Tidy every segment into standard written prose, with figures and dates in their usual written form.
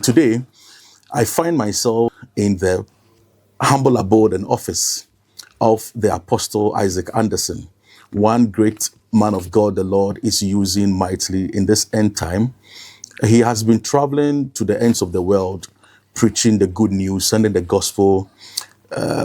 today, I find myself in the humble abode and office of the Apostle Isaac Anderson, one great man of God the Lord is using mightily in this end time. He has been traveling to the ends of the world, preaching the good news, sending the gospel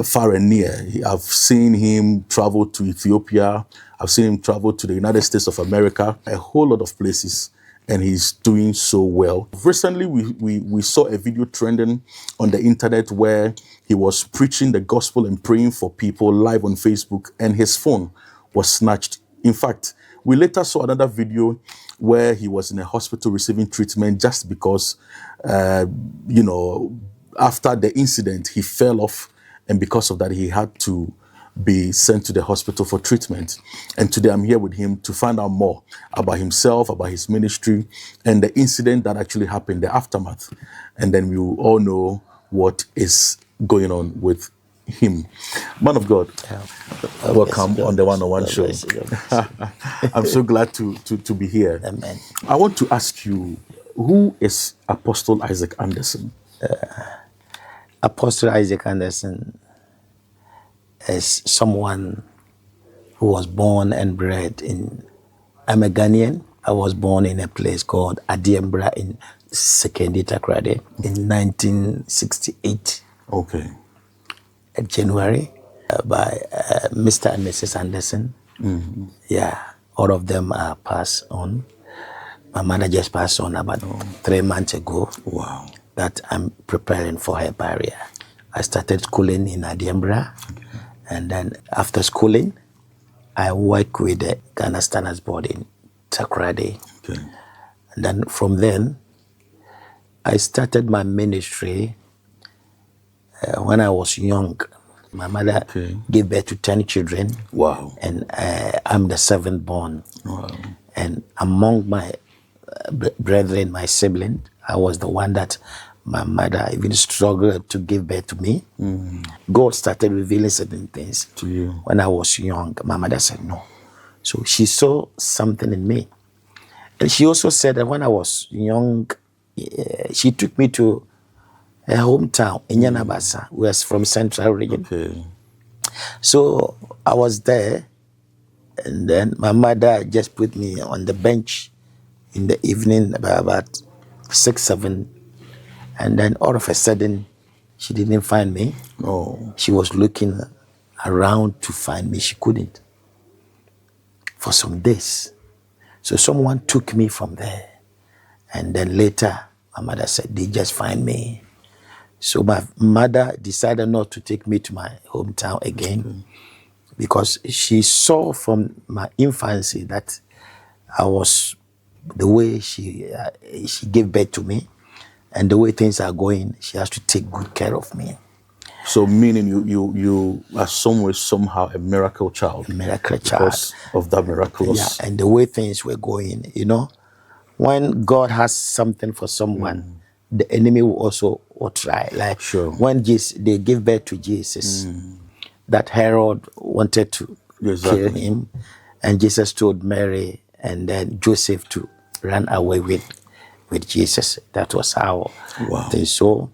far and near. I've seen him travel to Ethiopia. I've seen him travel to the United States of America, a whole lot of places, and he's doing so well. Recently, we saw a video trending on the internet where he was preaching the gospel and praying for people live on Facebook, and his phone was snatched. In fact, we later saw another video where he was in a hospital receiving treatment just because, after the incident, he fell off, and because of that, he had to be sent to the hospital for treatment. And today I'm here with him to find out more about himself, about his ministry, and the incident that actually happened, the aftermath. And then we will all know what is going on with him. Man of God, welcome on the One-on-One show. I'm so glad to be here. Amen. I want to ask you, who is Apostle Isaac Anderson? Apostle Isaac Anderson is someone who was born and bred in. I'm a Ghanaian. I was born in a place called Adiembra in Sekendi Takrade in 1968. Okay. January by Mr. and Mrs. Anderson. Mm-hmm. Yeah, all of them are passed on. My mother just passed on about 3 months ago. Wow. That I'm preparing for her burial. I started schooling in Adiembra. Okay. And then after schooling, I work with the Ghana Standards Board in Takrade. Okay. And then from then, I started my ministry when I was young. My mother gave birth to 10 children. Wow. And I'm the 7th born. Wow. And among my brethren, my siblings, I was the one that my mother even struggled to give birth to me. Mm. God started revealing certain things to you. When I was young, my mother said no. So she saw something in me. And she also said that when I was young, she took me to her hometown in Yanabasa, who was from Central region. Okay. So I was there, and then my mother just put me on the bench in the evening about 6, 7. And then all of a sudden, she didn't find me. Oh. She was looking around to find me. She couldn't for some days. So someone took me from there. And then later, my mother said, they just find me. So my mother decided not to take me to my hometown again because she saw from my infancy that I was the way she gave birth to me. And the way things are going, she has to take good care of me. So meaning you are somehow a miracle child. A miracle child. Because of that miraculous. Yeah, and the way things were going, when God has something for someone, the enemy will also try. Like when they gave birth to Jesus, that Herod wanted to kill him, and Jesus told Mary and then Joseph to run away with Jesus. That was how they saw.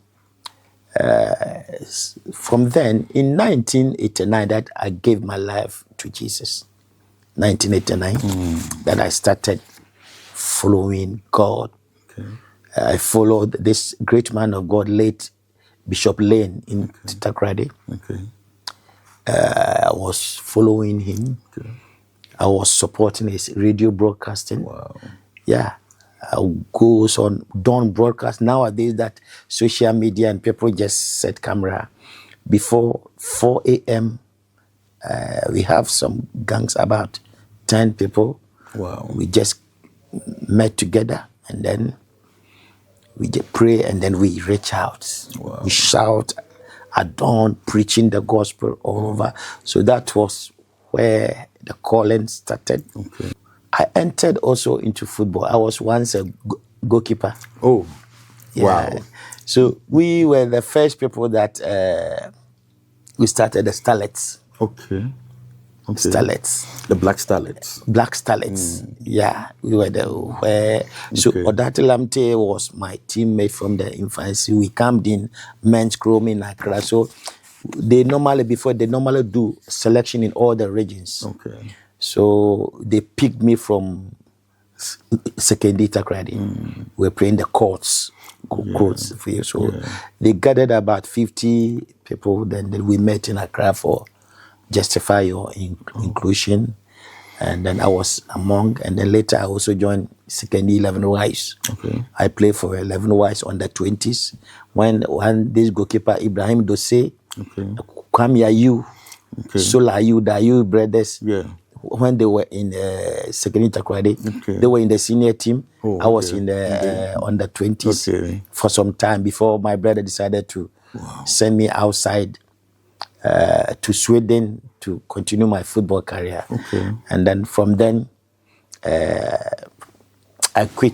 From then, in 1989, that I gave my life to Jesus. 1989, that I started following God. Okay. I followed this great man of God, late Bishop Lane in Takrade. Okay. I was following him. Okay. I was supporting his radio broadcasting. Wow. Yeah. Goes on Dawn broadcast. Nowadays that social media and people just set camera. Before 4 a.m., we have some gangs, about 10 people. Wow. We just met together and then we just pray and then we reach out. Wow. We shout at dawn, preaching the gospel all over. So that was where the calling started. Okay. I entered also into football. I was once a goalkeeper. Oh, yeah. Wow. So we were the first people that we started the Starlets. Okay. Starlets. The Black Starlets. Black Starlets. Yeah, we were there. Where so Odate Lamte was my teammate from the infancy. We camped in men's Chrome in Accra. So they normally do selection in all the regions. Okay. So they picked me from secondary Takrady. We were playing the courts for you. So they gathered about 50 people. Then we met in Accra for justify your inclusion. And then I was among, and then later I also joined secondary 11 Wives. Okay. I played for 11 Wives on the 20s. When this goalkeeper, Ibrahim Dose, Kwame Ayu, Sola Ayu, the Ayu brothers, when they were in secondary Takrady, they were in the senior team. I was in the on the 20s for some time before my brother decided to send me outside to Sweden to continue my football career. And then from then, I quit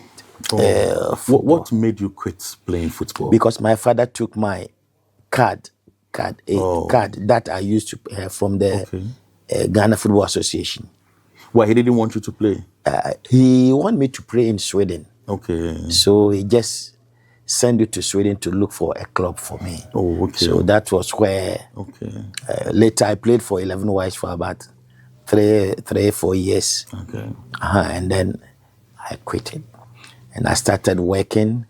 football. What made you quit playing football? Because my father took my card that I used to from the Ghana Football Association. Why, he didn't want you to play? He wanted me to play in Sweden. Okay. So he just sent you to Sweden to look for a club for me. Oh, okay. So that was where later I played for 11 Wives for about 4 years. Okay. And then I quit it. And I started working.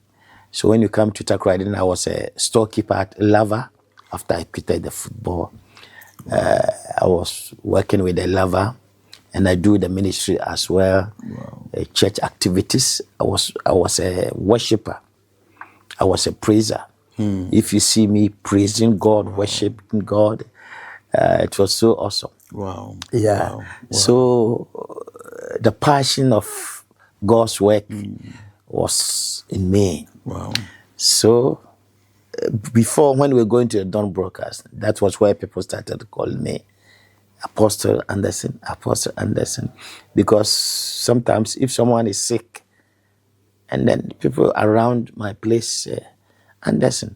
So when you come to Takrady, I was a storekeeper at Lava after I quitted the football. I was working with the Lava, and I do the ministry as well. Church activities. I was a worshiper. I was a praiser. If you see me praising God, worshiping God, it was so awesome. Wow. Yeah. Wow. So the passion of God's work was in me. Wow. So before, when we were going to the Dawn broadcast, that was where people started calling me Apostle Anderson, because sometimes if someone is sick, and then people around my place say, Anderson,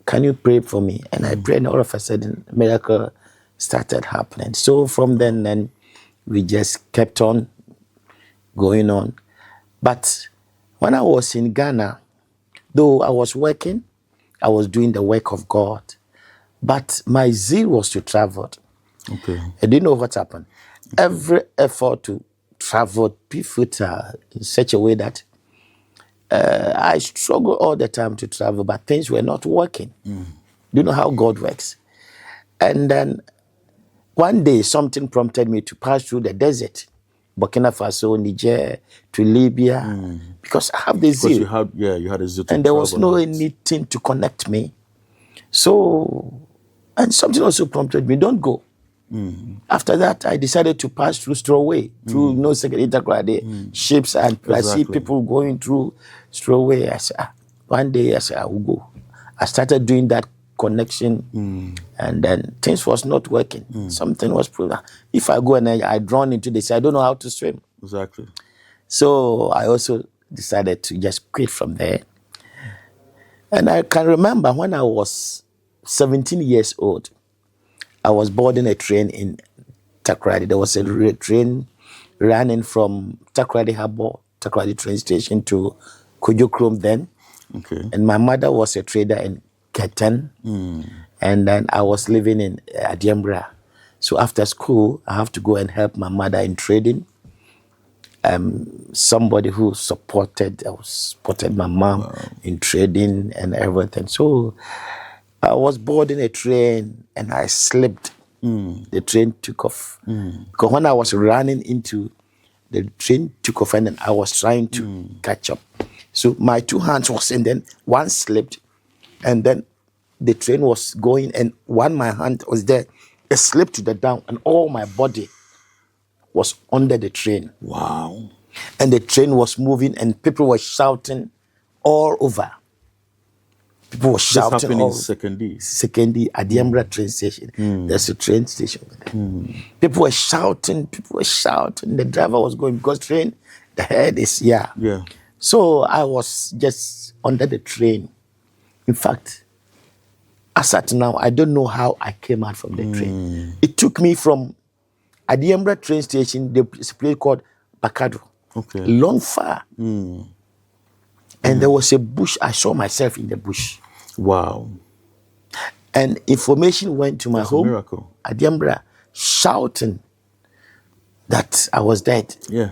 can you pray for me? And I prayed, and all of a sudden, miracle started happening. So from then we just kept on going on. But when I was in Ghana, though I was working, I was doing the work of God. But my zeal was to travel. Okay. I didn't know what happened. Every effort to travel, be futile in such a way that I struggle all the time to travel, but things were not working. Do you know how God works? And then one day something prompted me to pass through the desert, Burkina Faso, Niger, to Libya, because I have the zeal. You had a zeal to and there was travel no out. anything to connect me. So, and something also prompted me, don't go. After that, I decided to pass through Strawaway, through no second Takrady, ships, and I see people going through Strawaway. I said, one day I said, I will go. I started doing that connection, and then things was not working. Something was proven. If I go and I drawn into this, I don't know how to swim. Exactly. So I also decided to just quit from there. And I can remember when I was 17 years old, I was boarding a train in Takrady. There was a train running from Takrady Harbour, Takrady train station to Kojo Krom then. Okay. And my mother was a trader in Ketan. And then I was living in Adiambra. So after school, I have to go and help my mother in trading. Somebody who supported my mom in trading and everything. So I was boarding a train and I slipped. The train took off. Because when I was running into the train took off, and then I was trying to catch up. So my two hands was, and then one slipped, and then the train was going, and my hand was there. It slipped to the down, and all my body was under the train. Wow. And the train was moving, and people were shouting all over. People were shouting. This happened in Secondary Adiambra train station. There's a train station there. People were shouting. The driver was going because train, the head is Yeah. So I was just under the train. In fact, as at now, I don't know how I came out from the train. It took me from At the Embra train station, there's a place called Bakado. Okay. Long far. And there was a bush. I saw myself in the bush. Wow. And information went to my That's a home miracle. at the Embra, shouting that I was dead. Yeah.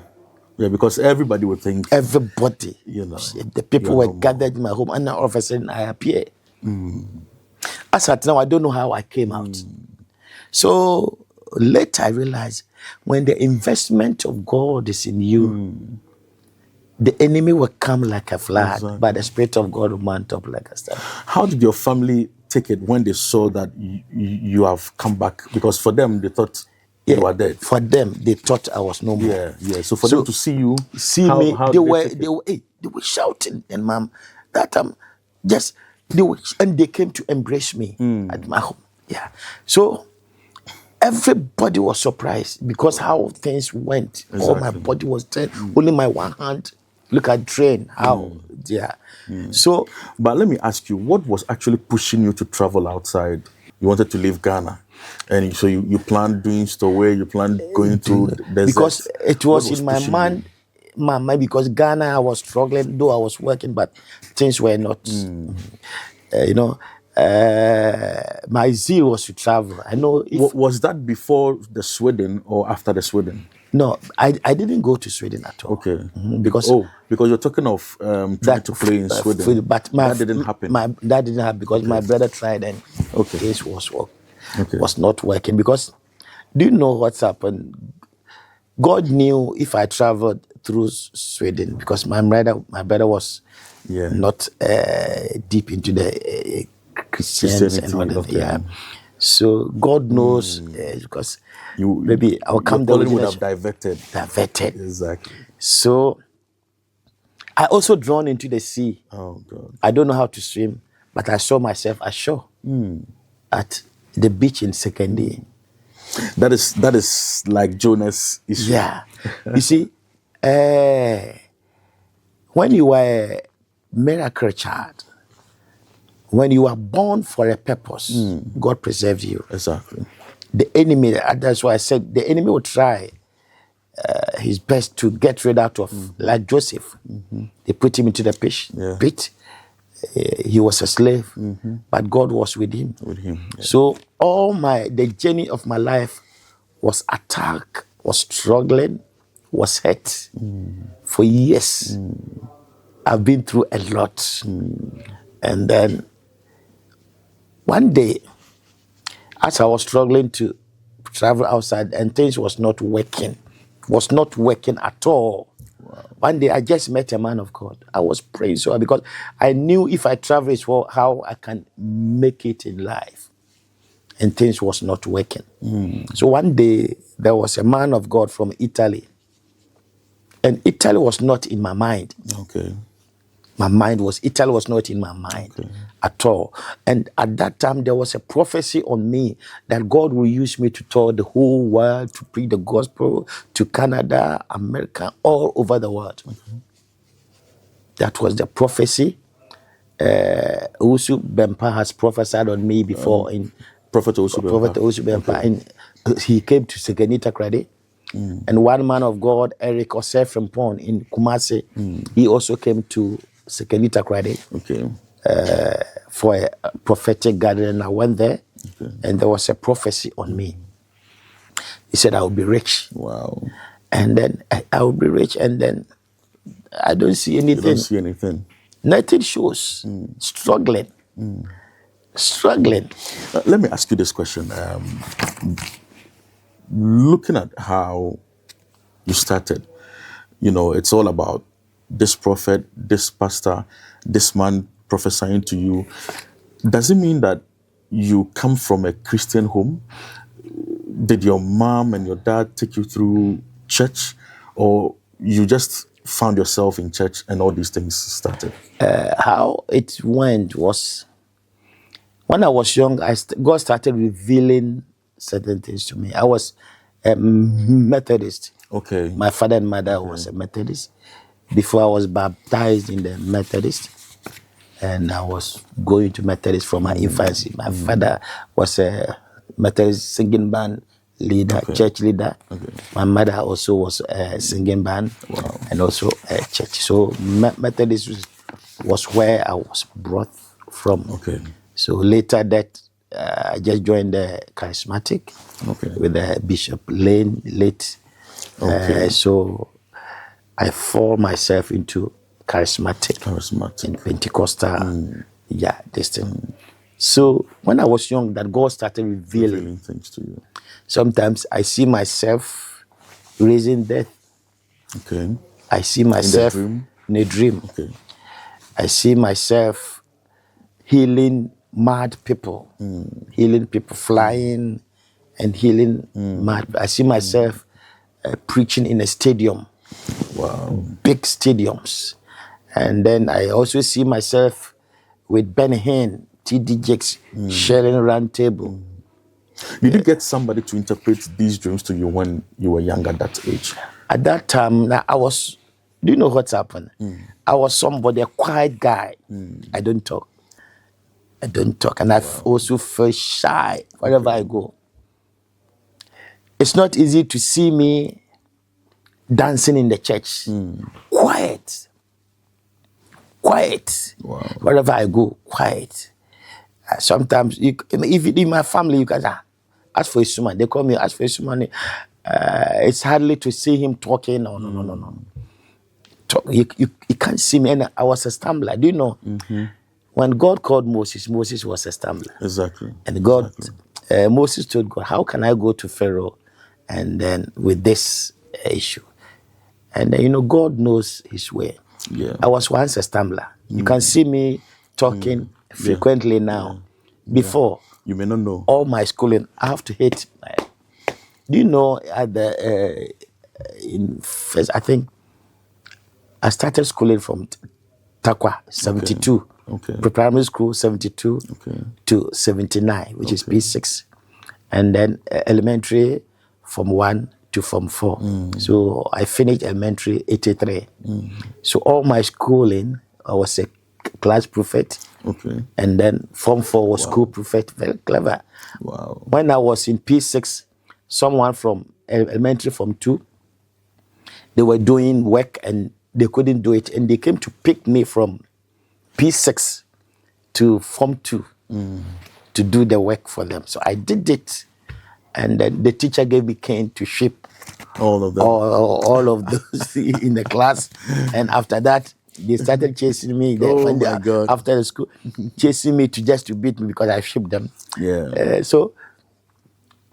Yeah, because everybody would think, Everybody, you know, the people you're were normal. gathered in my home, and now all of a sudden I appear. As at now, I don't know how I came out. So later I realized when the investment of God is in you, the enemy will come like a flood, Exactly. but the Spirit of God will mount up like a star. How did your family take it when they saw that you have come back? Because for them, they thought you were dead. For them, they thought I was no more. Yeah, yeah. So for them to see you, Me, how they did were take it? they were shouting, and mom, that just and they came to embrace me at my home. Yeah. So everybody was surprised because how things went. All my Exactly. body was dead. Only my one hand. Look at train. How? Yeah. So But let me ask you, what was actually pushing you to travel outside? You wanted to leave Ghana, and so you planned doing stowaway, you planned going through deserts. because it What was in my pushing mind, my mind, because Ghana I was struggling, though I was working, but things were not. My zeal was to travel. I know if Was that before the Sweden or after the Sweden? no, I didn't go to Sweden at all. Okay. Because because you're talking of trying to play in Sweden. but that didn't happen. That didn't happen because my brother tried and Okay. this Okay. was not working. Because do you know what's happened? God knew if I traveled through Sweden, because my brother was Yeah. not deep into the Christians and all Christianity, that. Yeah. So God knows because maybe I'll come your there calling with would have diverted. diverted. Exactly. So I also drawn into the sea. Oh God. I don't know how to swim, but I saw myself ashore at the beach in Secondary. That is like Jonah's issue. Yeah. You see, when you were a miracle child, when you are born for a purpose, God preserved you. Exactly. The enemy, that's why I said the enemy will try his best to get rid out of, like Joseph. They put him into the pit. He was a slave, but God was with him. Yeah. So the journey of my life was attack, was struggling, was hurt for years. I've been through a lot. And then one day, as I was struggling to travel outside and things was not working at all. Wow. One day I just met a man of God. I was praying so hard because I knew if I travel is how I can make it in life. And things was not working. So one day there was a man of God from Italy. And Italy was not in my mind. Okay. Italy was not in my mind at all. And at that time, there was a prophecy on me that God will use me to tour the whole world, to preach the gospel to Canada, America, all over the world. That was the prophecy. Usu Bempa has prophesied on me before in Prophet Usu Bempa. He came to Sekenita Krade. And one man of God, Eric Osef Pon in Kumasi, he also came to Sekenita Krade for a prophetic gathering. I went there, and there was a prophecy on me. He said, I will be rich. Wow. And then I will be rich, and then I don't see anything. You don't see anything. Nothing shows. Struggling. Let me ask you this question. Looking at how you started, it's all about this prophet, this pastor, this man prophesying to you. Does it mean that you come from a Christian home? Did your mom and your dad take you through church, or you just found yourself in church and all these things started? How it went was, when I was young, God started revealing certain things to me. I was a Methodist. Okay. My father and mother was a Methodist. Before I was baptized in the Methodist, and I was going to Methodist from my infancy. My father was a Methodist singing band, leader, church leader. Okay. My mother also was a singing band, and also a church. So Methodist was where I was brought from. Okay. So later that I just joined the charismatic with Bishop Lane late. Okay. So I fall myself into charismatic in Pentecostal. Yeah, this thing. So when I was young, that God started revealing things to you. Sometimes I see myself raising death. Okay. I see myself in a dream. Okay. I see myself healing mad people, healing people, flying and healing mad. I see myself preaching in a stadium. Wow. Big stadiums. And then I also see myself with Ben Hinn, T.D. Jakes, sharing a round table. Did you get somebody to interpret these dreams to you when you were young at that age? At that time, I was, do you know what's happened? I was somebody, a quiet guy. I don't talk. And I also feel shy wherever I go. It's not easy to see me dancing in the church. Quiet. Wow. Wherever I go, quiet. Sometimes, if in my family, you guys ask for a suman. They call me, ask for a suman. It's hardly to see him talking. No. You can't see me. And I was a stumbler. Do you know? When God called Moses, Moses was a stumbler. Exactly. And God, Moses told God, how can I go to Pharaoh and then with this issue? And then, God knows his way. Yeah. I was once a stumbler. You can see me talking frequently now. Before, you may not know. All my schooling, I have to hate my. Do you know at the in first? I think I started schooling from Takwa 72. Okay. Primary school 72 to 79, which is P6, and then elementary from 1 to from 4. So I finished elementary 83. So all my schooling, I was a class prefect. Okay. And then Form 4 was school prefect. Very clever. Wow. When I was in P6, someone from elementary Form 2, they were doing work and they couldn't do it. And they came to pick me from P6 to Form 2 to do the work for them. So I did it. And then the teacher gave me cane to ship all of them. All of those in the class. And after that, they started chasing me. God. After the school, chasing me to beat me because I shipped them. Yeah. So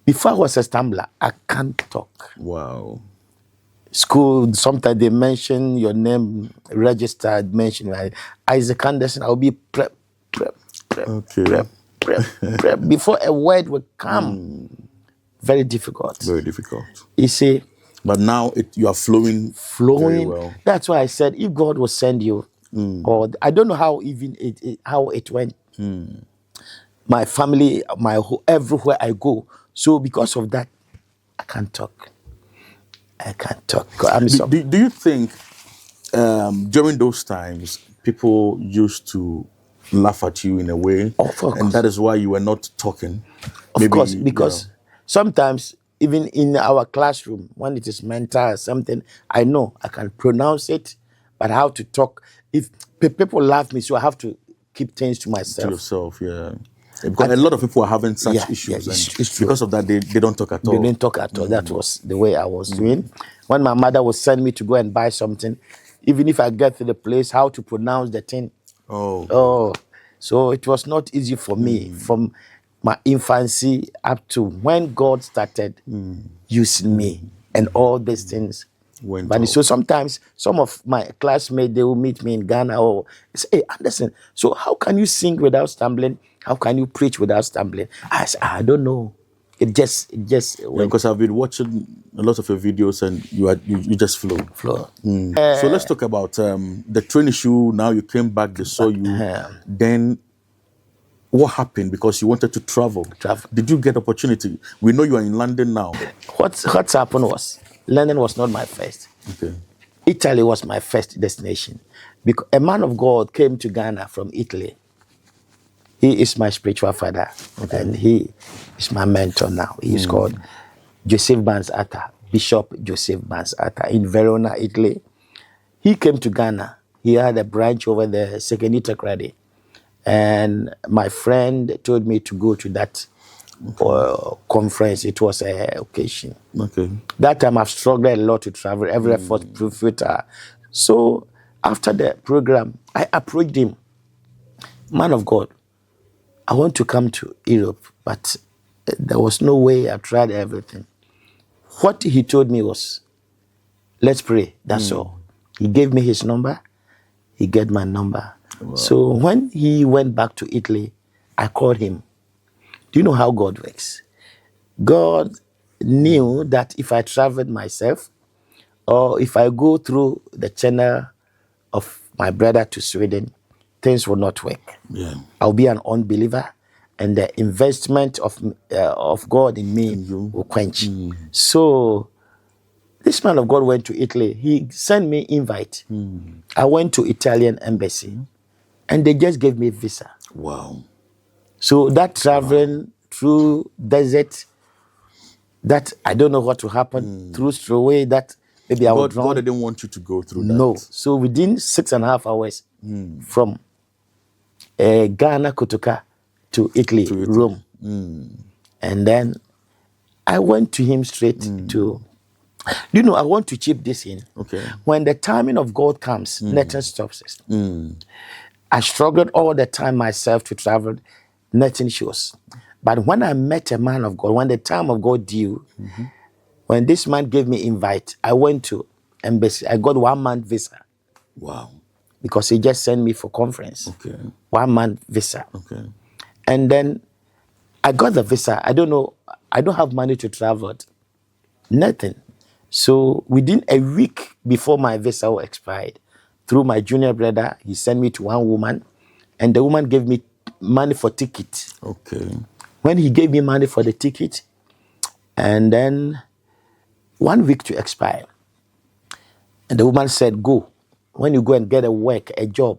before I was a stumbler, I can't talk. Wow. School, sometimes they mention your name, registered, mention Isaac Anderson. I'll be prep. Before a word would come. Very difficult. Very difficult. You see. But now you are flowing very well. That's why I said if God will send you, or I don't know how even how it went. My family, everywhere I go. So because of that, I can't talk. Do you think during those times people used to laugh at you in a way, and that is why you were not talking? Of course, because sometimes even in our classroom, when it is mental or something, I know I can pronounce it, but how to talk. If people laugh me, so I have to keep things to myself. To yourself, yeah. Because a lot of people are having such issues. It's because of that, they don't talk at all. They didn't talk at all. That was the way I was doing. When my mother would send me to go and buy something, even if I get to the place, how to pronounce the thing. So it was not easy for me from my infancy up to when God started using me and all these things. So sometimes some of my classmates, they will meet me in Ghana or say, hey, Anderson, so how can you sing without stumbling? How can you preach without stumbling? I said, I don't know. It just went. Because I've been watching a lot of your videos and you just flow. So let's talk about the training issue. Now you came back, they saw you. Then what happened? Because you wanted to travel. Did you get opportunity? We know you are in London now. What's happened was, London was not my first. Okay. Italy was my first destination. Because a man of God came to Ghana from Italy. He is my spiritual father. And he is my mentor now. He is called Joseph Banzata, Bishop Joseph Banzata in Verona, Italy. He came to Ghana. He had a branch over there, Second Takrady. And my friend told me to go to that conference. It was a occasion. Okay. That time I've struggled a lot to travel, every effort to filter. So after the program, I approached him. Man of God, I want to come to Europe, but there was no way. I tried everything. What he told me was, let's pray. That's all. He gave me his number. He gave my number. Wow. So when he went back to Italy, I called him. Do you know how God works? God knew that if I traveled myself, or if I go through the channel of my brother to Sweden, things will not work. Yeah. I'll be an unbeliever, and the investment of God in me will quench. So this man of God went to Italy. He sent me invite. I went to Italian embassy, and they just gave me visa. Wow. So that traveling through desert, that I don't know what will happen, through strawaway, that maybe I would drown. God didn't want you to go through that. No. So within 6.5 hours from Ghana, Kotoka to Italy, Rome. And then I went to him straight to, you know, I want to chip this in. Okay. When the timing of God comes, nothing stops us. I struggled all the time myself to travel, nothing shows. But when I met a man of God, when the time of God due, when this man gave me invite, I went to embassy. I got 1 month visa. Wow. Because he just sent me for conference. Okay. 1 month visa. Okay. And then I got the visa. I don't know. I don't have money to travel. Nothing. So within a week before my visa expired, through my junior brother, he sent me to one woman, and the woman gave me money for ticket. Okay. When he gave me money for the ticket, and then 1 week to expire, and the woman said, go. When you go and get a job,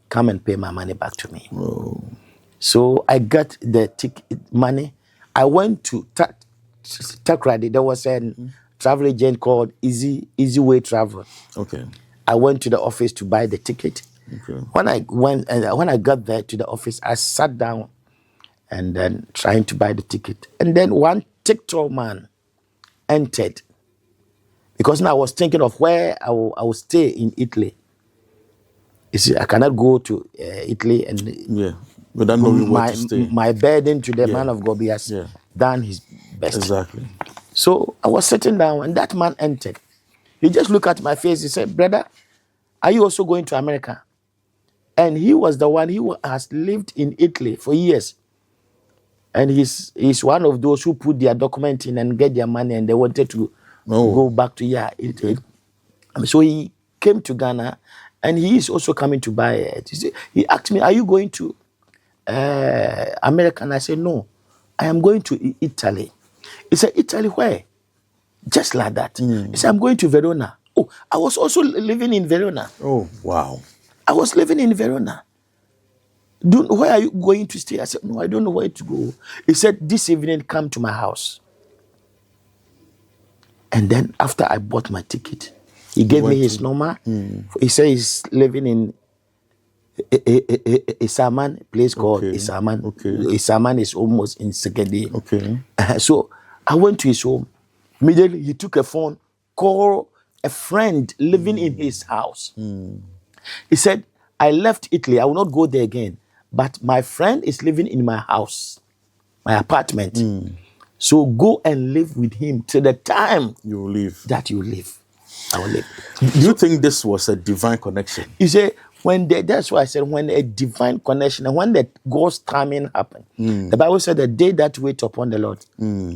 come and pay my money back to me. Oh. So I got the ticket money. I went to Takrady. There was a travel agent called Easy Way Travel. Okay. I went to the office to buy the ticket. Okay. When I got there to the office, I sat down and then trying to buy the ticket. And then one TikTok man entered. Because now I was thinking of where I will stay in Italy. You see, I cannot go to Italy and without knowing where to stay. My burden to the man of God, he has done his best. Exactly. So I was sitting down and that man entered. He just looked at my face. He said, brother, are you also going to America? And he was the one who has lived in Italy for years. And he's one of those who put their document in and get their money, and they wanted to go back to Italy. So he came to Ghana, and he is also coming to buy it. He asked me, are you going to America? And I said, no, I am going to Italy. He said, Italy where? Just like that. He said, I'm going to Verona. Oh, I was also living in Verona. Oh, wow. I was living in Verona. Where are you going to stay? I said, no, I don't know where to go. He said, this evening, come to my house. And then after I bought my ticket, he gave me his number. He said he's living in Isaman, a place called Isaman. Okay. Isaman is almost in Segedi. Okay. So I went to his home. Immediately he took a phone, called a friend living in his house. He said, I left Italy. I will not go there again. But my friend is living in my house, my apartment. So go and live with him till the time you will leave. That you leave. I will live. Do you think this was a divine connection? You say, that's why I said when a divine connection and when the God's timing happened. The Bible said the day that wait upon the Lord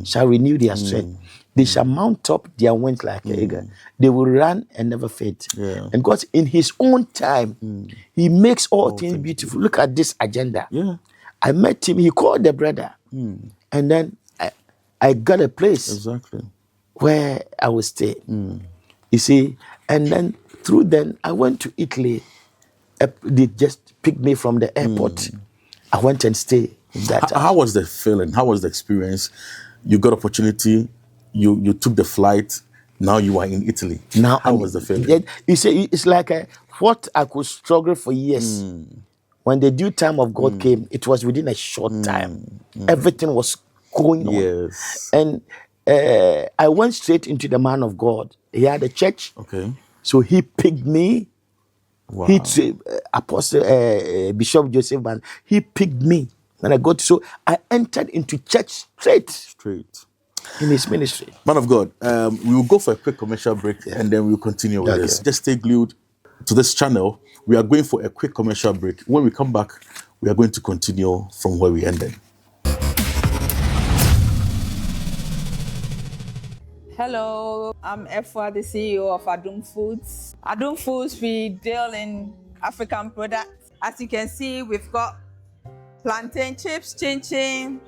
shall renew their strength. They shall mount up their wings like an eagle. They will run and never faint. Yeah. And God, in his own time, he makes all things beautiful. Look at this agenda. Yeah. I met him. He called the brother. And then I got a place where I will stay. You see, and then through then, I went to Italy. They just picked me from the airport. I went and stayed in that. How was the feeling? How was the experience? You got opportunity you took the flight. Now you are in Italy. Now How was the feeling? You see, it's like what I could struggle for years. When the due time of God came, it was within a short time. Everything was going on. Yes. And I went straight into the man of God. He had a church. Okay. So he picked me. Wow. Apostle Bishop Joseph Ban, he picked me. When I got so I entered into church straight in his ministry. Man of God, we will go for a quick commercial break and then we'll continue with this. Just stay glued to this channel. We are going for a quick commercial break. When we come back, we are going to continue from where we ended. Hello, I'm Efwa, the CEO of Adum Foods. Adum Foods, we deal in African products. As you can see, we've got plantain chips, chin-chin,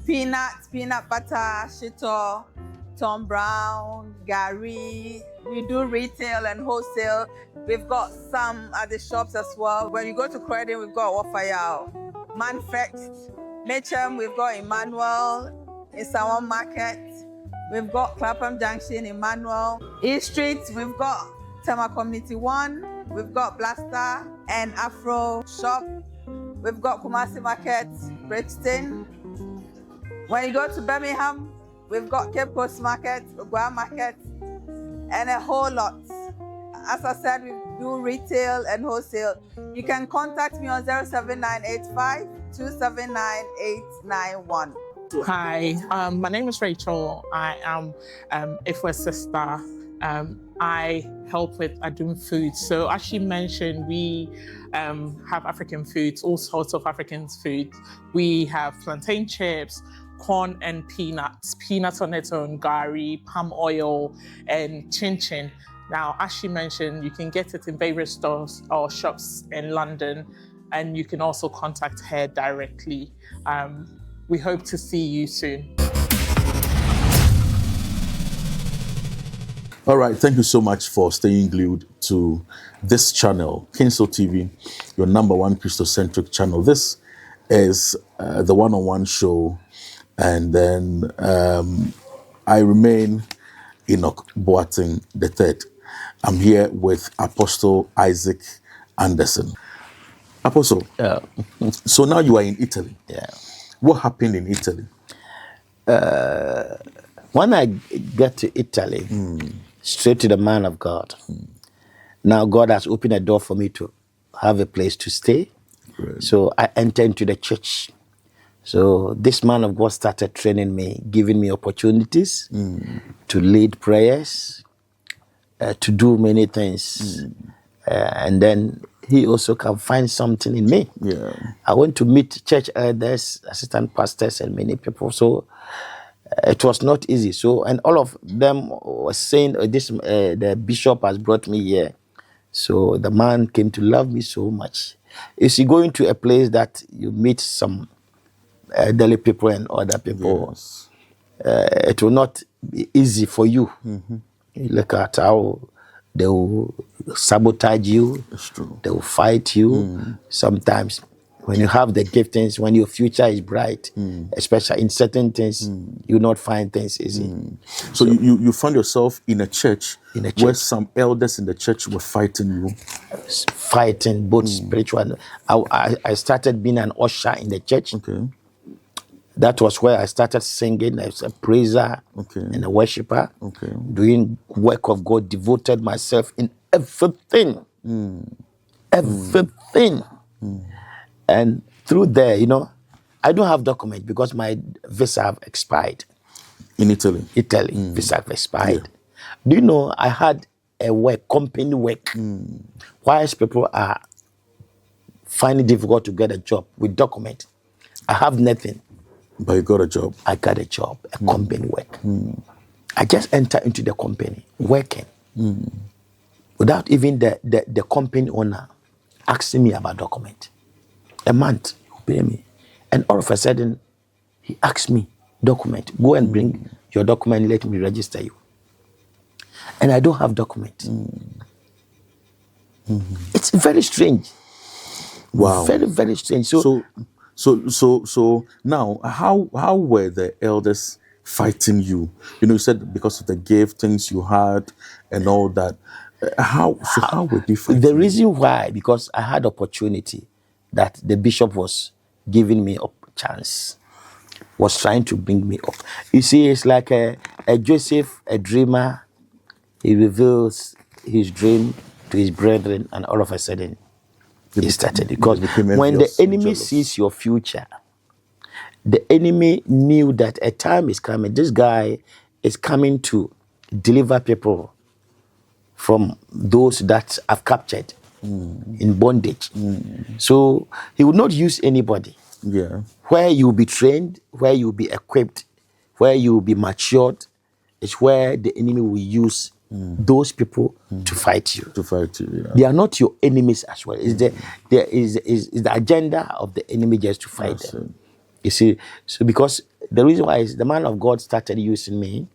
peanuts, peanut butter, shito, Tom Brown, Gary. We do retail and wholesale. We've got some at the shops as well. When you go to Croydon, we've got Wafayao. Manfest, Mitcham, we've got Emmanuel, Isawan Market. We've got Clapham Junction, Emmanuel. East Street, we've got Tema Community 1. We've got Blaster and Afro Shop. We've got Kumasi Market, Brixton. When you go to Birmingham, we've got Cape Coast Market, Ogua Market, and a whole lot. As I said, we do retail and wholesale. You can contact me on 07985 279 Hi, my name is Rachel. I am Ifwa's sister. I help with Adum Foods. So as she mentioned, we have African foods, all sorts of African foods. We have plantain chips, corn and peanuts on its own, gari, palm oil, and chin-chin. Now, as she mentioned, you can get it in various stores or shops in London, and you can also contact her directly. We hope to see you soon. All right, thank you so much for staying glued to this channel, Kinso TV, your number one Christocentric channel. This is the one-on-one show, and then I remain Enoch Boateng III. I'm here with Apostle Isaac Anderson. Apostle, so now you are in Italy. Yeah. What happened in Italy? When I get to Italy, straight to the man of God. Now God has opened a door for me to have a place to stay. Right. So I entered into the church. So this man of God started training me, giving me opportunities to lead prayers, to do many things. And then he also can find something in me. Yeah. I went to meet church elders, assistant pastors, and many people. So it was not easy. So, and all of them were saying, the bishop has brought me here. So the man came to love me so much. You see, going to a place that you meet some elderly people and other people, Yes. it will not be easy for you. You look at how they will sabotage you. That's true. They will fight you. Sometimes when you have the giftings, when your future is bright, especially in certain things, you will not find things easy. So you found yourself in a church, In a where church. some elders in the church were fighting you. Fighting, both spiritual. I started being an usher in the church. Okay. That was where I started singing as a praiser and a worshiper. Okay. Doing work of God, devoted myself in everything. Everything. And through there, I don't have document because my visa have expired. In Italy. Visa have expired. Do you know I had a work, company work, whilst people are finding it difficult to get a job with document. I have nothing. But you got a job. I got a job, a company work. I just entered into the company, working, without even the company owner asking me about document. A month, he pay me. And all of a sudden, he asked me, document, go and bring your document, let me register you. And I don't have document. It's very strange. Wow. Very, very strange. So now, how were the elders fighting you? You said because of the giftings you had and all that. How were they fighting? The reason why, because I had opportunity that the bishop was giving me a chance, was trying to bring me up. You see, it's like a Joseph, a dreamer. He reveals his dream to his brethren, and all of a sudden, he started. Because when the enemy sees your future, the enemy knew that a time is coming. This guy is coming to deliver people from those that have captured in bondage. So he would not use anybody. Yeah. Where you will be trained, where you will be equipped, where you will be matured, is where the enemy will use those people to fight you. Yeah. They are not your enemies as well. It's the agenda of the enemy just to fight them. You see, so because the reason why is the man of God started using me,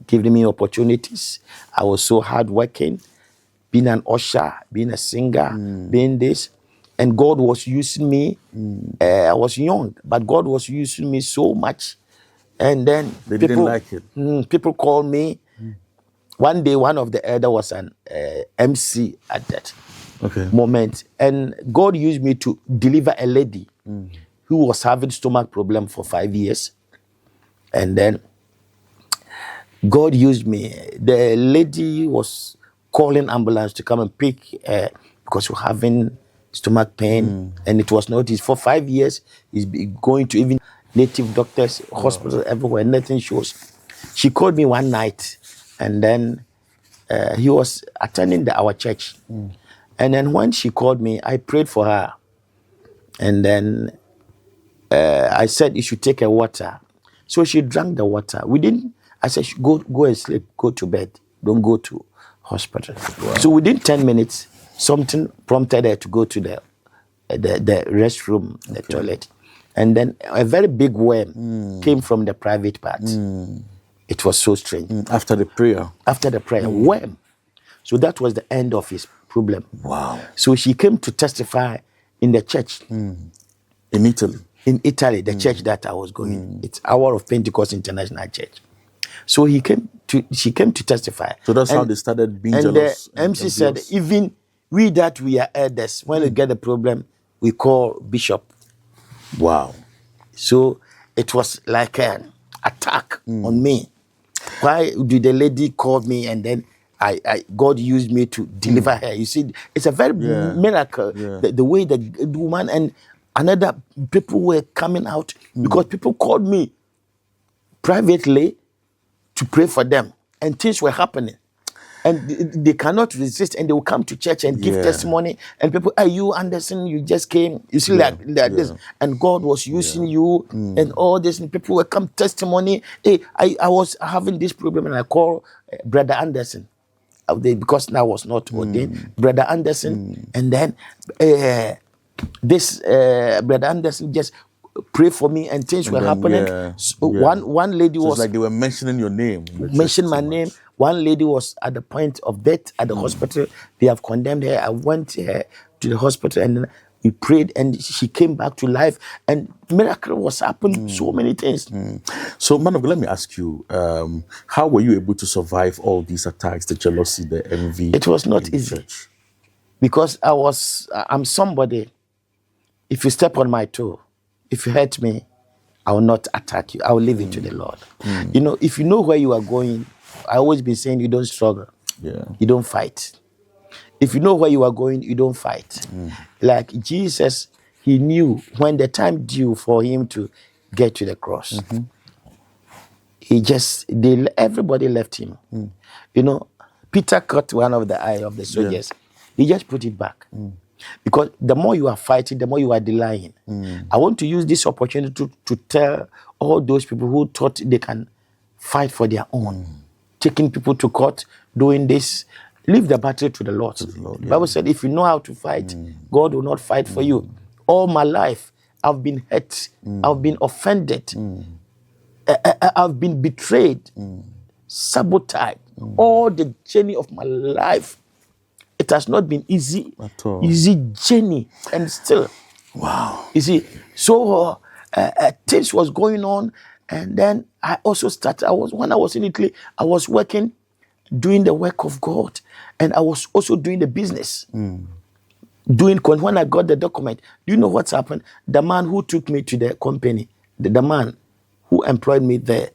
giving me opportunities. I was so hardworking, being an usher, being a singer, being this. And God was using me. I was young, but God was using me so much. And then They didn't like it. People called me. One day, one of the elder was an MC at that moment. And God used me to deliver a lady who was having stomach problem for 5 years. And then God used me. The lady was calling ambulance to come and pick her because she was having stomach pain. And it was noticed for 5 years. He's been going to even native doctors, hospitals everywhere, nothing shows. She called me one night, and then he was attending our church. And then when she called me, I prayed for her. And then I said, you should take a water. So she drank the water. I said, go and sleep, go to bed. Don't go to hospital. Wow. So within 10 minutes, something prompted her to go to the restroom, the toilet. And then a very big worm came from the private part. It was so strange. After the prayer? After the prayer, worm. So that was the end of his problem. Wow. So she came to testify in the church. In Italy? In Italy, the church that I was going. It's Hour of Pentecost International Church. So she came to testify. So that's how they started being and jealous. The MC said, even we that we are elders, when we get a problem, we call bishop. Wow. So it was like an attack on me. Why did the lady call me and then God used me to deliver her? You see, it's a very miracle. The way the woman and another people were coming out because people called me privately to pray for them, and things were happening. And they cannot resist, and they will come to church and give testimony. And people, you Anderson, you just came. You see, like this, and God was using you, and all this. And people will come testimony. Hey, I was having this problem, and I call Brother Anderson, because now was not ordained. Brother Anderson, and then this Brother Anderson just pray for me, and things were happening. One lady was like they were mentioning your name. Mentioned my name. One lady was at the point of death at the hospital. They have condemned her. I went to the hospital, and we prayed, and she came back to life. And miracle was happening. So many things. So, man of God, let me ask you: how were you able to survive all these attacks, the jealousy, the envy? It was not easy, because I'm somebody. If you step on my toe, if you hurt me, I will not attack you. I will leave it to the Lord. If you know where you are going, I always been saying you don't struggle. You don't fight. If you know where you are going, you don't fight. Like Jesus, he knew when the time due for him to get to the cross. Everybody left him. Peter cut one of the eye of the soldiers. He just put it back. Because the more you are fighting, the more you are denying. I want to use this opportunity to tell all those people who thought they can fight for their own, taking people to court, doing this. Leave the battle to the Lord. The Bible said, if you know how to fight, God will not fight for you. All my life, I've been hurt. I've been offended. I've been betrayed, sabotaged. All the journey of my life, it has not been easy. At all. Easy journey, and still. Wow. You see, so things was going on, And then I also started, when I was in Italy, I was working, doing the work of God. And I was also doing the business. When I got the document, do you know what's happened? The man who took me to the company, the man who employed me there,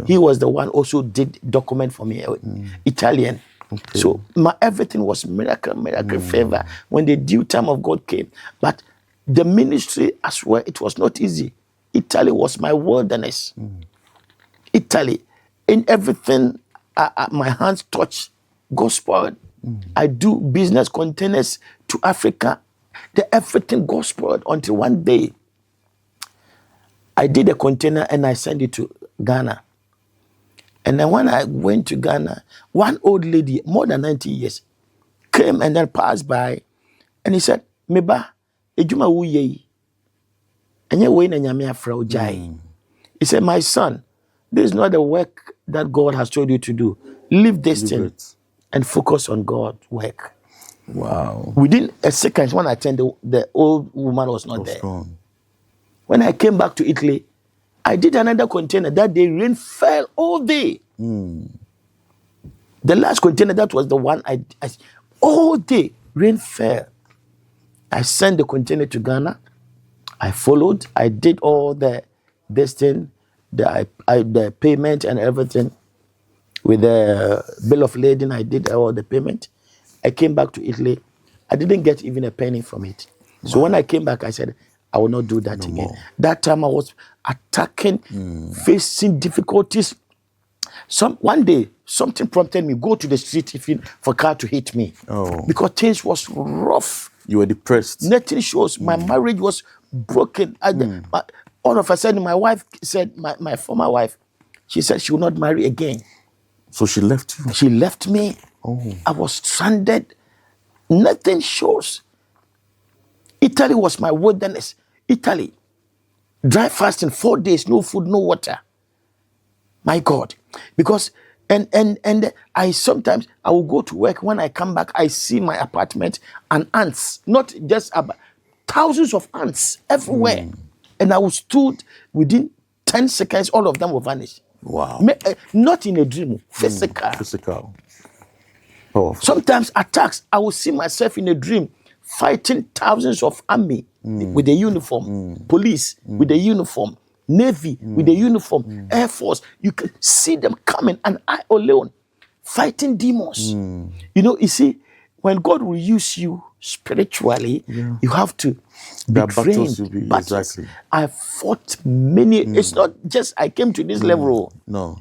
he was the one also did document for me, Italian. So everything was miracle, favor when the due time of God came. But the ministry as well, it was not easy. Italy was my wilderness. Italy, in everything my hands touch, gospel. I do business containers to Africa. Everything gospel until one day I did a container and I sent it to Ghana. And then when I went to Ghana, one old lady, more than 90 years, came and then passed by and he said, Meba, ejuma wuye. Enye we na nyame afra ojai. He said, my son, this is not the work that God has told you to do. Leave this thing and focus on God's work. Wow. Within a second, when I turned, the old woman was not there. Strong. When I came back to Italy, I did another container. That day, rain fell all day. The last container, that was the one I all day, rain fell. I sent the container to Ghana. I followed. I did all this thing, the payment and everything. With the bill of lading, I did all the payment. I came back to Italy. I didn't get even a penny from it. Wow. So when I came back, I said, I will not do that again. More. That time I was attacking, facing difficulties. One day, something prompted me, go to the street for a car to hit me. Because things was rough. You were depressed. Nothing shows. My marriage was broken. All of a sudden, my wife said, my former wife, she said she will not marry again. So she left you? She left me. I was stranded. Nothing shows. Italy was my wilderness. Italy. Dry fasting, 4 days, no food, no water. My God. Because, and I sometimes, I will go to work. When I come back, I see my apartment and ants. Not just thousands of ants everywhere. And I was stood within 10 seconds, all of them will vanish. Wow. Not in a dream, physical. Powerful. Sometimes attacks, I will see myself in a dream fighting thousands of army with a uniform, police with a uniform, Navy with a uniform, Air Force. You can see them coming, and I alone fighting demons. You see, when God will use you spiritually, you have to be trained. Exactly. I fought many. It's not just I came to this level. No.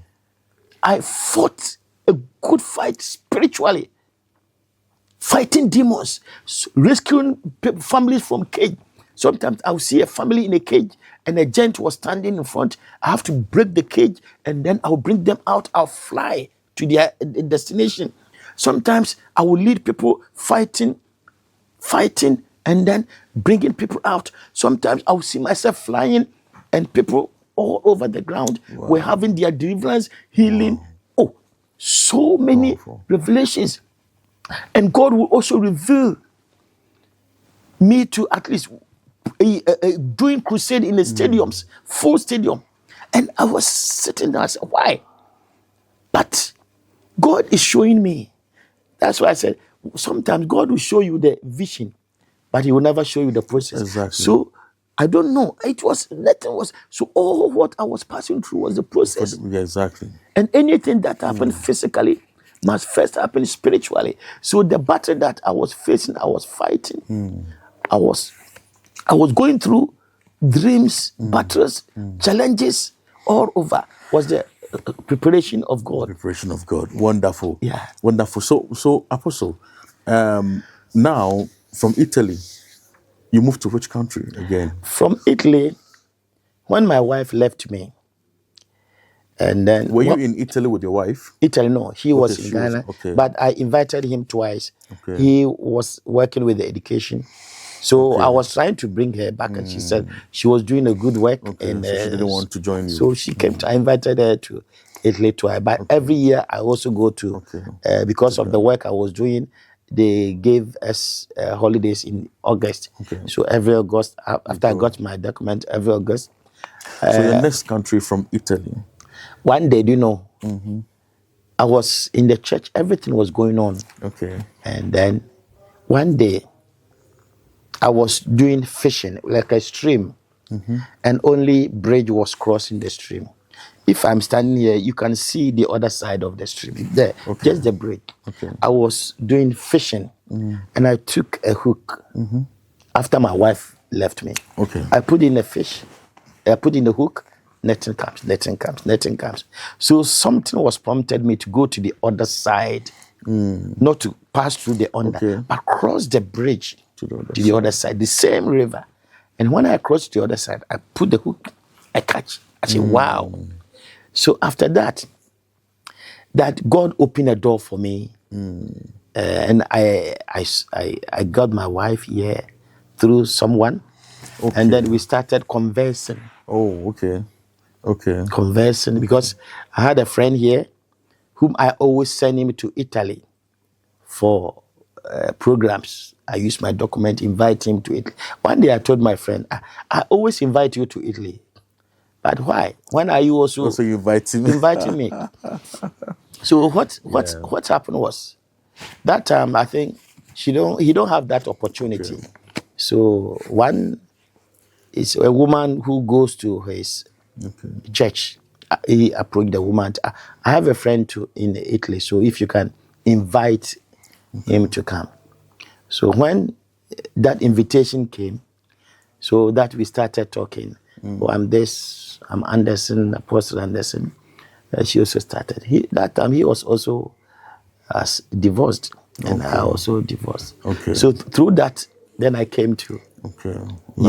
I fought a good fight spiritually. Fighting demons, rescuing families from cage. Sometimes I'll see a family in a cage and a giant was standing in front. I have to break the cage and then I'll bring them out. I'll fly to their destination. Sometimes I will lead people fighting, and then bringing people out. Sometimes I'll see myself flying and people all over the ground were having their deliverance, healing. So many revelations. And God will also reveal me to at least doing crusade in the stadiums, full stadium. And I was sitting there, I said, why? But God is showing me. That's why I said, sometimes God will show you the vision, but he will never show you the process. Exactly. So I don't know. So all what I was passing through was the process. Yeah, exactly. And anything that happened physically must first happen spiritually. So the battle that I was facing, I was fighting. I was going through dreams, battles, challenges all over. Was the preparation of God. Preparation of God. Wonderful. Yeah. Wonderful. So Apostle, now from Italy, you moved to which country again? From Italy, when my wife left me, and then were you in Italy with your wife? Italy, no, he was in Ghana. But I invited him twice. He was working with the education, so I was trying to bring her back, and she said she was doing a good work, and so she didn't want to join you. So she came. I invited her to Italy twice. But every year I also go to because of the work I was doing. They gave us holidays in August. So every August, after I got my document, every August, So your next country from Italy. One day, do you know, I was in the church, everything was going on. Okay. And then one day, I was doing fishing, like a stream, and only bridge was crossing the stream. If I'm standing here, you can see the other side of the stream there, just the bridge. Okay. I was doing fishing, and I took a hook after my wife left me. Okay. I put in a fish, I put in the hook, nothing comes, nothing comes, nothing comes. So something was prompted me to go to the other side, not to pass through the under, but cross the bridge to the other side, the same river. And when I crossed the other side, I put the hook, I catch. I say, wow. So after that, that God opened a door for me, and I got my wife here through someone, and then we started conversing. Oh, okay. Okay. Conversing, because I had a friend here whom I always send him to Italy for programs. I use my document, invite him to Italy. One day I told my friend, I always invite you to Italy. But why? When are you also you inviting me? So what happened was that time I think he don't have that opportunity. Okay. So one is a woman who goes to his church. He approached the woman. I have a friend in Italy, so if you can invite him to come. So when that invitation came, so that we started talking. Oh, I'm Anderson, Apostle Anderson. She also started. That time he was also divorced, and I also divorced. Okay. So through that, then I came to. Okay.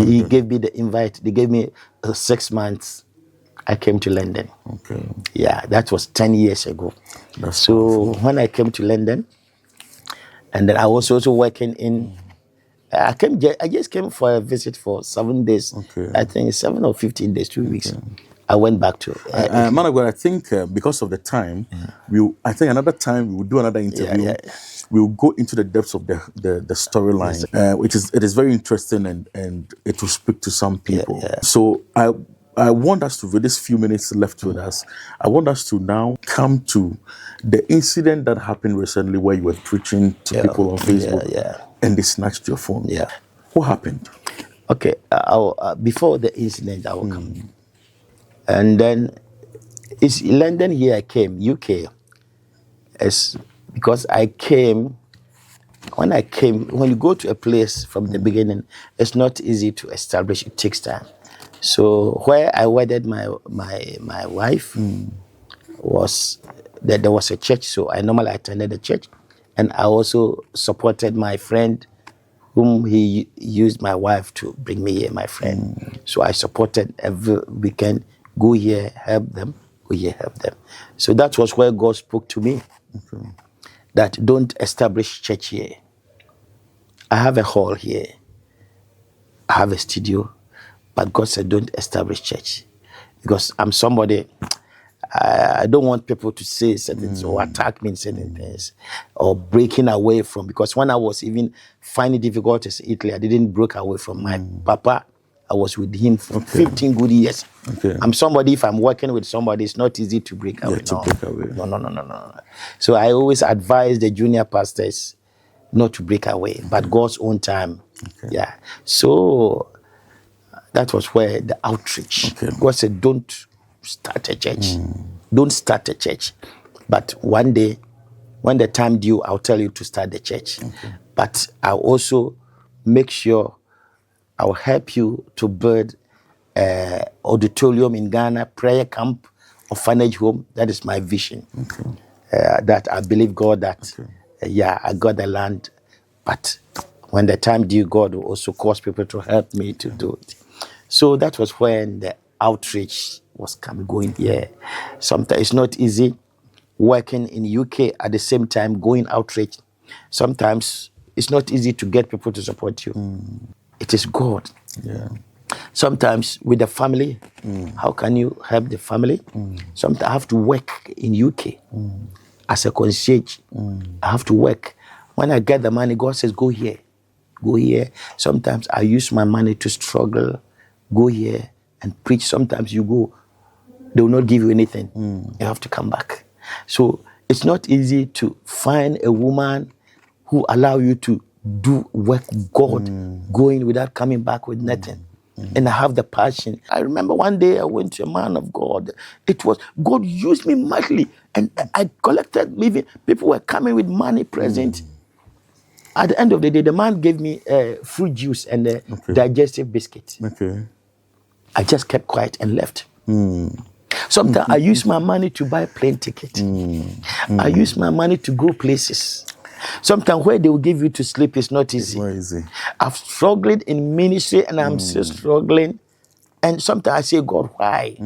He gave me the invite. They gave me 6 months. I came to London. Okay. Yeah, that was 10 years ago. That's so powerful. When I came to London, and then I was also working in. I just came for a visit for 7 days. Okay. I think 7 or 15 days, 2 weeks. I went back to. Man of God, I think because of the time, I think another time we will do another interview. We will go into the depths of the storyline, it is very interesting and it will speak to some people. So I want us to, with these few minutes left with us, I want us to now come to the incident that happened recently where you were preaching to people on Facebook and they snatched your phone. Yeah. What happened? Okay, before the incident, I will come. And then it's London here I came, UK. Because I came, when you go to a place from the beginning, it's not easy to establish, it takes time. So where I wedded my wife was that there was a church, so I normally attended the church, and I also supported my friend whom he used my wife to bring me here, my friend. So I supported every weekend, go here, help them, go here, help them. So that was where God spoke to me, that don't establish church here. I have a hall here, I have a studio, but God said don't establish church. Because I'm somebody, I don't want people to say certain things or attack me in certain things or breaking away from, because when I was even finding difficulties in Italy, I didn't break away from my papa. I was with him for 15 good years. Okay. I'm somebody, if I'm working with somebody, it's not easy to break away. No. So I always advise the junior pastors not to break away, but God's own time. Okay. Yeah. So that was where the outreach. Okay. God said, don't start a church. Don't start a church. But one day, when the time due, I'll tell you to start the church. Okay. But I'll also make sure I'll help you to build an auditorium in Ghana, prayer camp, orphanage home. That is my vision. Okay. That I believe God that, I got the land. But when the time due, God will also cause people to help me to do it. So that was when the outreach was going here. Sometimes it's not easy working in UK at the same time going outreach. Sometimes it's not easy to get people to support you. It is God. Yeah. Sometimes with the family, how can you help the family? Sometimes I have to work in UK as a concierge. I have to work. When I get the money, God says, go here. Sometimes I use my money to struggle. Go here, and preach. Sometimes you go, they will not give you anything. You have to come back. So it's not easy to find a woman who allow you to do work God, going without coming back with nothing. And I have the passion. I remember one day I went to a man of God. It was, God used me mightily. And I collected, even people were coming with money present. At the end of the day, the man gave me fruit juice and a digestive biscuit. I just kept quiet and left. Sometimes I use my money to buy plane ticket. I use my money to go places. Sometimes where they will give you to sleep is not easy. It's not easy. I've struggled in ministry and I'm still struggling. And sometimes I say, God, why?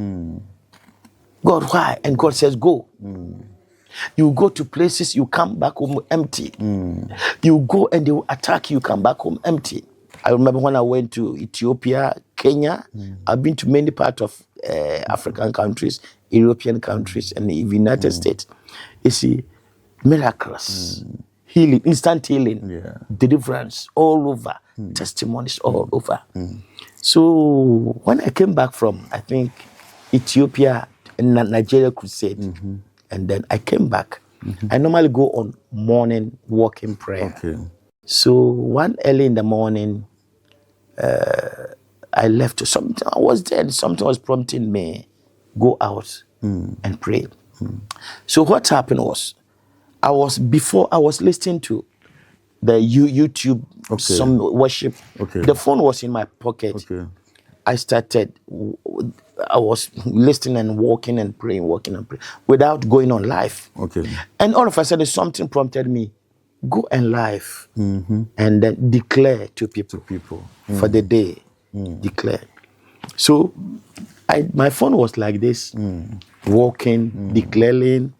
God, why? And God says, go. You go to places, you come back home empty. You go and they will attack you, come back home empty. I remember when I went to Ethiopia, Kenya. I've been to many parts of African countries, European countries, and even United States. You see, miracles, healing, instant healing, deliverance all over, testimonies all over. So when I came back from, I think, Ethiopia and Nigeria crusade, and then I came back, I normally go on morning walking prayer. So one early in the morning, I left. Something I was there, and something was prompting me, go out and pray. So what happened was, before I was listening to the YouTube, some worship. The phone was in my pocket. I was listening and walking and praying, without going on live. And all of a sudden, something prompted me, go and live, and then declare to people, for the day. Declare. So my phone was like this, walking, declaring,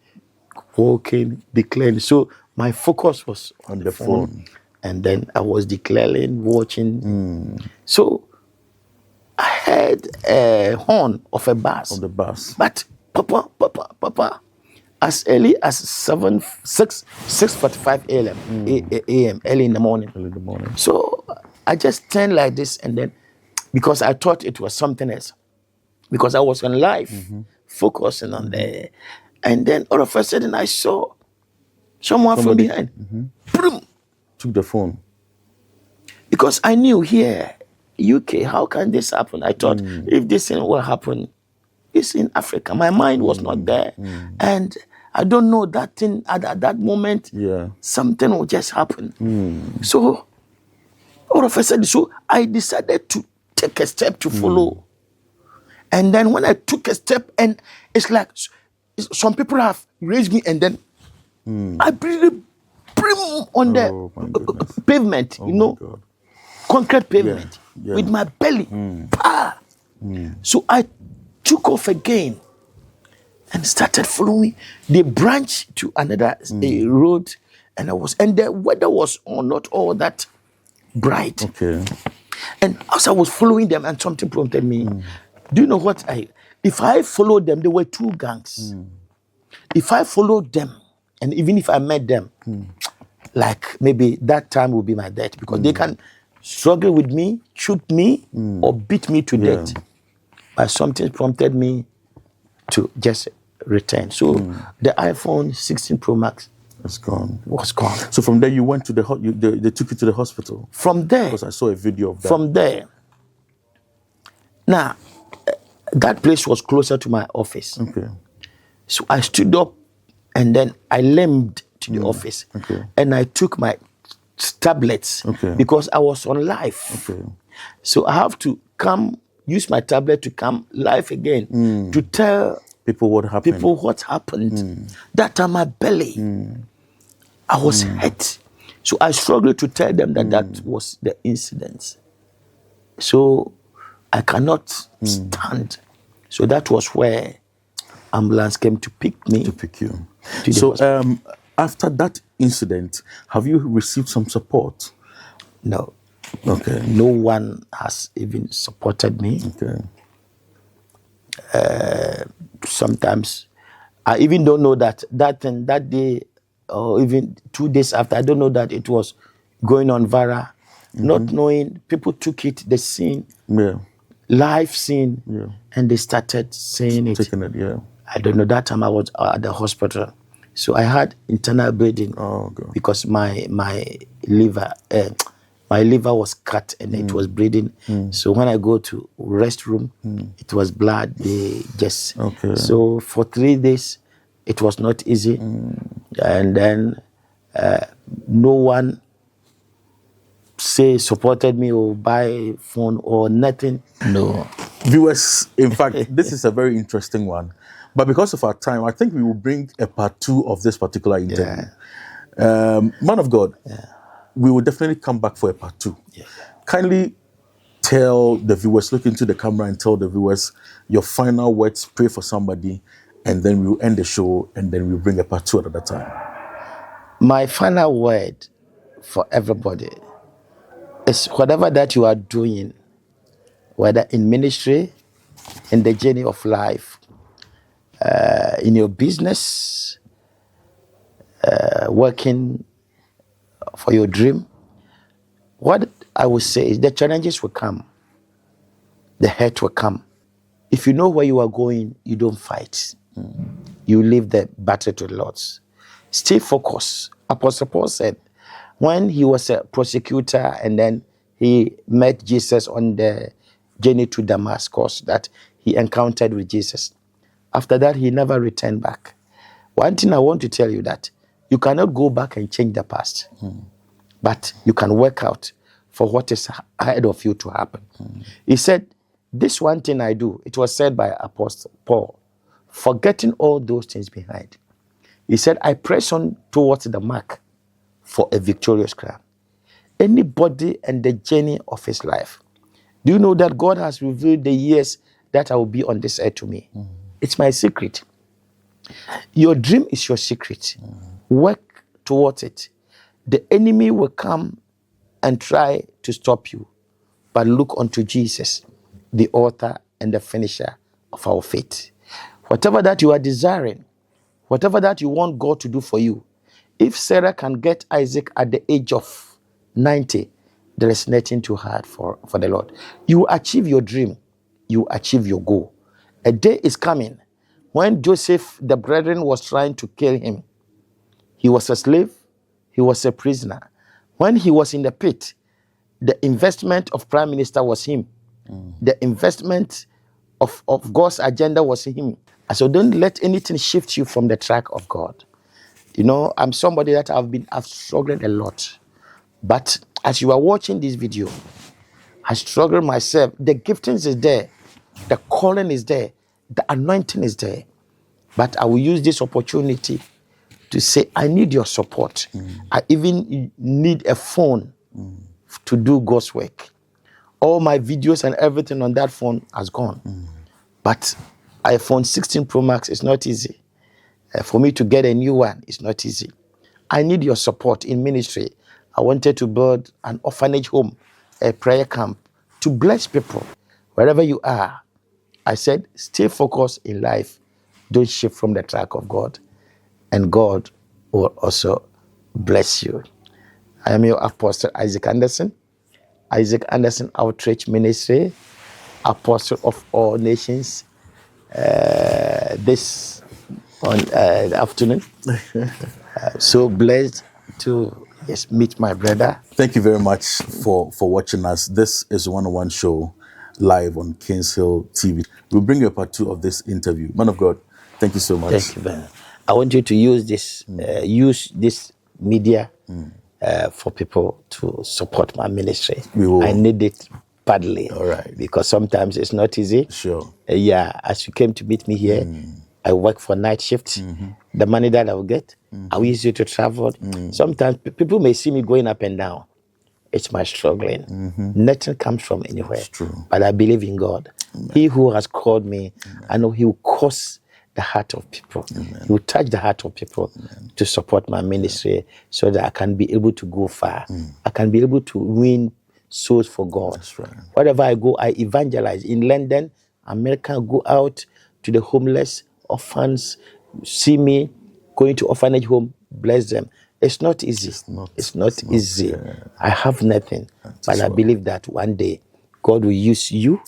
walking, declaring. So my focus was on the phone. And then I was declaring, watching. So I heard a horn of a bus. But Papa, as early as 6:45 a.m. early in the morning. So I just turned like this, and then, because I thought it was something else, because I was on live, focusing on there, and then all of a sudden I saw someone from behind. Boom, took the phone. Because I knew here, UK, how can this happen? I thought if this thing will happen, it's in Africa. My mind was not there. And I don't know that thing at that moment, something will just happen. So all of a sudden, so I decided to take a step to follow. And then when I took a step, and it's like some people have raised me, and then I breathed on the pavement, concrete pavement, with my belly. So I took off again and started following. They branched to another road, and the weather was not all that bright. And as I was following them, and something prompted me, do you know what if I followed them, there were two gangs. If I followed them, and even if I met them, like maybe that time will be my death, because they can struggle with me, shoot me, or beat me to death. But something prompted me to just return. So the iPhone 16 Pro Max was gone. So from there you went to they took you to the hospital. From there, because I saw a video of that. From there, now that place was closer to my office. So I stood up, and then I limped to the office, and I took my tablets, because I was on live. So I have to use my tablet to come live again, to tell people what happened. That time my belly, I was hurt. So I struggled to tell them that was the incident. So I cannot stand. So that was where ambulance came to pick me. To pick you. So after that incident, have you received some support? No. No one has even supported me. Sometimes I even don't know that day, or even 2 days after, I don't know that it was going on viral. Not knowing, people took it, the scene. live scene, and they started saying it. Taking it, yeah. I don't know, that time I was at the hospital. So I had internal bleeding because my liver was cut and it was bleeding. So when I go to restroom, it was blood. They just so for 3 days it was not easy, and then no one supported me or buy phone or nothing. No. Viewers, in fact, this is a very interesting one. But because of our time, I think we will bring a part 2 of this particular interview. Man of God, we will definitely come back for a part 2. Kindly tell the viewers, look into the camera and tell the viewers your final words, pray for somebody, and then we will end the show, and then we'll bring a part 2 another time. My final word for everybody is whatever that you are doing, whether in ministry, in the journey of life, in your business, working for your dream, what I would say is the challenges will come, the hurt will come. If you know where you are going, you don't fight. You leave the battle to the Lord. Stay focused. Apostle Paul said, when he was a prosecutor and then he met Jesus on the journey to Damascus, that he encountered with Jesus. After that, he never returned back. One thing I want to tell you that you cannot go back and change the past, but you can work out for what is ahead of you to happen. He said, this one thing I do, it was said by Apostle Paul, forgetting all those things behind. He said, I press on towards the mark for a victorious crown. Anybody and the journey of his life. Do you know that God has revealed the years that I will be on this earth to me? It's my secret. Your dream is your secret. Work towards it. The enemy will come and try to stop you, but look unto Jesus, the author and the finisher of our faith. Whatever that you are desiring, whatever that you want God to do for you, if Sarah can get Isaac at the age of 90, there is nothing too hard for the Lord. You achieve your dream. You achieve your goal. A day is coming when Joseph, the brethren, was trying to kill him. He was a slave. He was a prisoner. When he was in the pit, the investment of prime minister was him. The investment of God's agenda was him. So don't let anything shift you from the track of God. You know, I'm somebody that I've struggled a lot. But as you are watching this video, I struggle myself. The giftings is there. The calling is there. The anointing is there. But I will use this opportunity to say, I need your support. I even need a phone to do God's work. All my videos and everything on that phone has gone. But iPhone 16 Pro Max is not easy. For me to get a new one, it's not easy. I need your support in ministry. I wanted to build an orphanage home, a prayer camp, to bless people wherever you are. I said, stay focused in life. Don't shift from the track of God. And God will also bless you. I am your Apostle Isaac Anderson. Isaac Anderson Outreach Ministry, Apostle of all nations. This afternoon. So blessed to meet my brother. Thank you very much for watching us. This is a one-on-one show live on Kings Hill TV. We'll bring you a part 2 of this interview. Man of God, thank you so much. Thank you very much. I want you to use this media for people to support my ministry. We will. I need it badly. All right. Because sometimes it's not easy. Sure. As you came to meet me here, I work for night shift. The money that I will get, I will use it to travel. Sometimes people may see me going up and down. It's my struggling. Nothing comes from anywhere. It's true. But I believe in God. Amen. He who has called me, I know he will cause the heart of people. Amen. He will touch the heart of people to support my ministry so that I can be able to go far. I can be able to win souls for God. That's right. Wherever I go, I evangelize. In London, America, go out to the homeless, orphans, see me going to orphanage home, bless them. It's not easy. It's not easy. I have nothing. But I believe that one day God will use you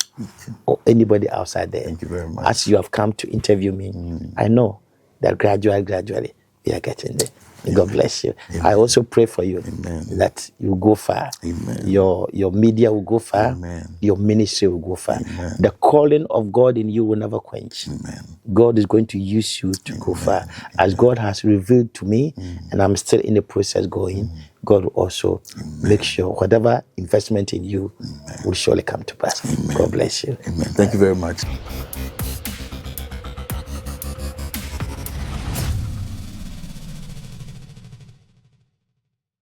or anybody outside there. Thank you very much. As you have come to interview me, I know that gradually, we are getting there. God bless you. Amen. I also pray for you Amen. that you go far. Amen. Your media will go far. Amen. Your ministry will go far. Amen. The calling of God in you will never quench. Amen. God is going to use you to go far. As God has revealed to me, and I'm still in the process going, God will also make sure whatever investment in you will surely come to pass. God bless you. Amen. Thank you very much.